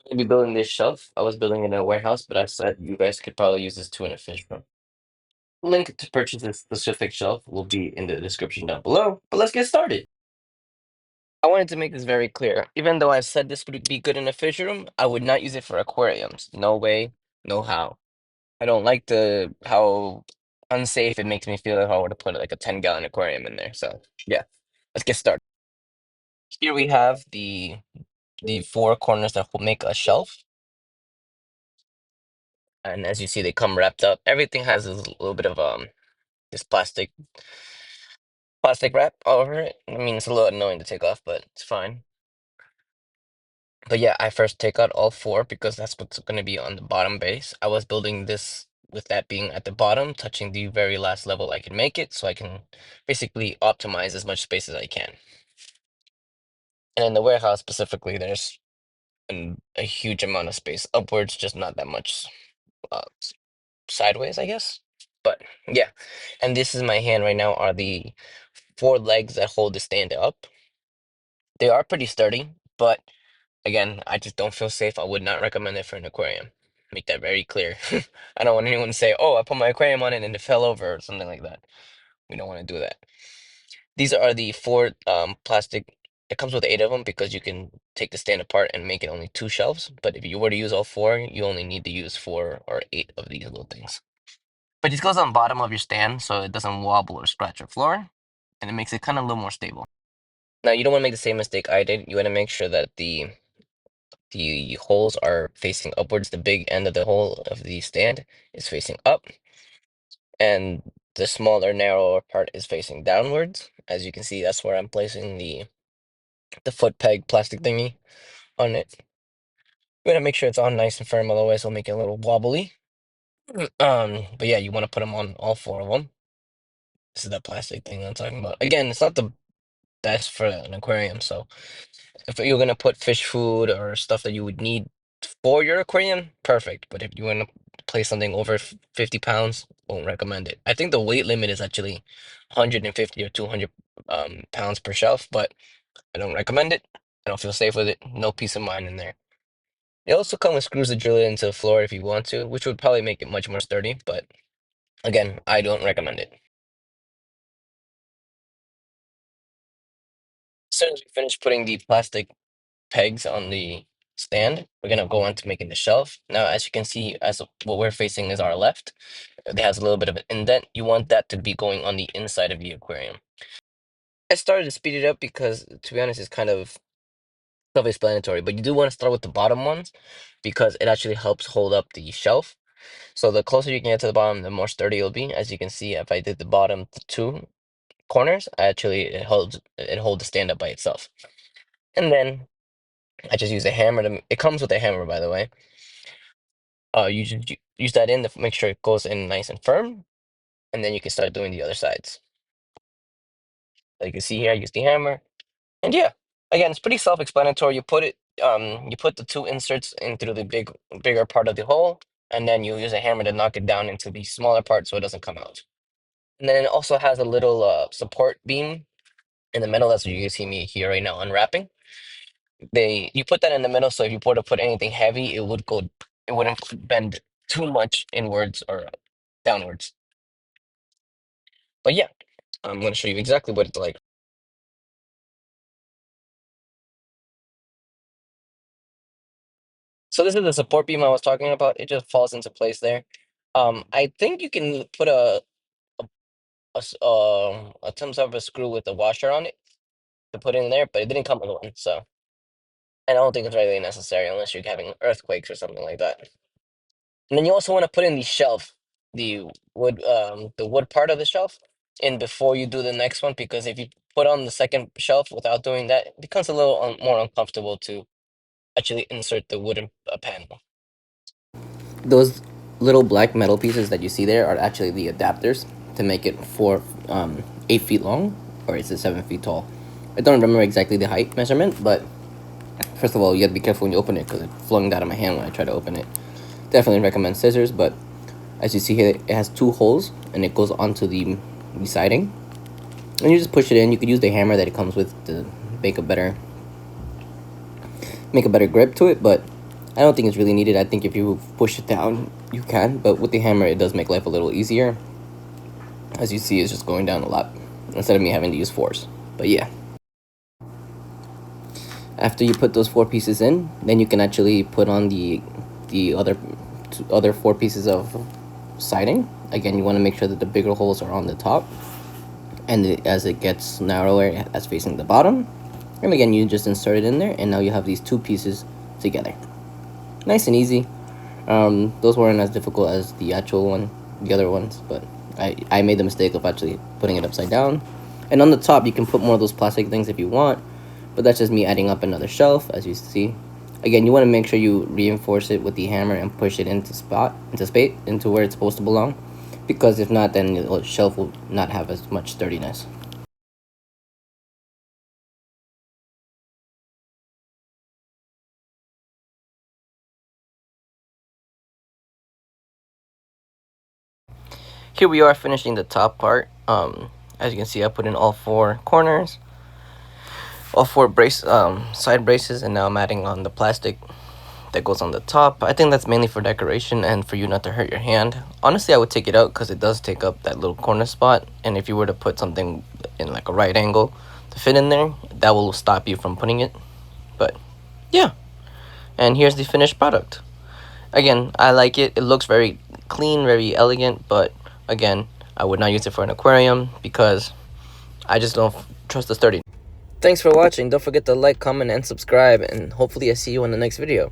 Gonna be building this shelf. I was building it in a warehouse, but I said you guys could probably use this too in a fish room. Link to purchase this specific shelf will be in the description down below. But let's get started. I wanted to make this very clear. Even though I said this would be good in a fish room, I would not use it for aquariums. No way, no how. I don't like the how unsafe it makes me feel if I were to put like a 10-gallon aquarium in there. So yeah, let's get started. Here we have the four corners that will make a shelf. And as you see, they come wrapped up. Everything has this little bit of this plastic wrap all over it. I mean, it's a little annoying to take off, but it's fine. But yeah, I first take out all four because that's what's going to be on the bottom base. I was building this with that being at the bottom, touching the very last level I can make it, so I can basically optimize as much space as I can. And in the warehouse specifically, there's a huge amount of space upwards, just not that much sideways, I guess. But yeah, and this is my hand right now are the four legs that hold the stand up. They are pretty sturdy, but again, I just don't feel safe. I would not recommend it for an aquarium. Make that very clear. I don't want anyone to say, "Oh, I put my aquarium on it and it fell over" or something like that. We don't want to do that. These are the four plastic. It comes with eight of them because you can take the stand apart and make it only two shelves. But if you were to use all four, you only need to use four or eight of these little things. But this goes on bottom of your stand so it doesn't wobble or scratch your floor, and it makes it kind of a little more stable. Now you don't want to make the same mistake I did. You want to make sure that the holes are facing upwards. The big end of the hole of the stand is facing up, and the smaller, narrower part is facing downwards. As you can see, that's where I'm placing the foot peg plastic thingy on it. You want to make sure it's on nice and firm, otherwise it'll make it a little wobbly. But yeah, you want to put them on all four of them. This is that plastic thing I'm talking about. Again, it's not the best for an aquarium, so if you're gonna put fish food or stuff that you would need for your aquarium, perfect. But if you want to place something over 50 pounds, won't recommend it. I think the weight limit is actually 150 or 200 pounds per shelf, but I don't recommend it. I don't feel safe with it. No peace of mind in there. It also comes with screws to drill it into the floor if you want to, which would probably make it much more sturdy, but again, I don't recommend it. As soon as we finish putting the plastic pegs on the stand, we're gonna go on to making the shelf. Now, as you can see, as what we're facing is our left. It has a little bit of an indent. You want that to be going on the inside of the aquarium. I started to speed it up because, to be honest, it's kind of self-explanatory, but you do want to start with the bottom ones because it actually helps hold up the shelf. So the closer you can get to the bottom, the more sturdy it'll be. As you can see, if I did the bottom two corners, it holds the stand up by itself. And then I just use a hammer to. It comes with a hammer, by the way. You just use that in to make sure it goes in nice and firm, and then you can start doing the other sides. Like you can see here, I use the hammer, and yeah, again, it's pretty self-explanatory. You put the two inserts into the bigger part of the hole, and then you use a hammer to knock it down into the smaller part so it doesn't come out. And then it also has a little support beam in the middle. That's what you can see me here right now unwrapping. You put that in the middle, so if you were to put anything heavy, it wouldn't bend too much inwards or downwards. But yeah, I'm going to show you exactly what it's like. So this is the support beam I was talking about. It just falls into place there. I think you can put some sort of a screw with a washer on it to put in there, but it didn't come with one, so I don't think it's really necessary unless you're having earthquakes or something like that. And then you also want to put in the shelf, the wood part of the shelf, in before you do the next one, because if you put on the second shelf without doing that, it becomes a little more uncomfortable to actually insert the wooden panel. Those little black metal pieces that you see there are actually the adapters to make it 8 feet long, or is it 7 feet tall? I don't remember exactly the height measurement, but first of all, you gotta be careful when you open it because it flung out of my hand when I tried to open it. Definitely recommend scissors, but as you see here, it has two holes and it goes onto the siding. And you just push it in. You could use the hammer that it comes with to make a better grip to it, but I don't think it's really needed. I think if you push it down, you can, but with the hammer, it does make life a little easier. As you see, it's just going down a lot instead of me having to use force. But yeah. After you put those 4 pieces in, then you can actually put on the other 4 pieces of siding. Again, you want to make sure that the bigger holes are on the top, and as it gets narrower, that's facing the bottom. And again, you just insert it in there, and now you have these 2 pieces together. Nice and easy. Those weren't as difficult as the other ones, but I made the mistake of actually putting it upside down. And on the top, you can put more of those plastic things if you want, but that's just me adding up another shelf, as you see. Again, you want to make sure you reinforce it with the hammer and push it into where it's supposed to belong, because if not, then the shelf will not have as much sturdiness. Here we are finishing the top part. As you can see, I put in all 4 corners, all 4 side braces, and now I'm adding on the plastic that goes on the top. I think that's mainly for decoration and for you not to hurt your hand. Honestly, I would take it out because it does take up that little corner spot, and if you were to put something in like a right angle to fit in there, that will stop you from putting it. But yeah, and here's the finished product. Again, I like it. It looks very clean, very elegant, but again, I would not use it for an aquarium because I just don't trust the sturdiness. Thanks for watching. Don't forget to like, comment, and subscribe, and hopefully I see you in the next video.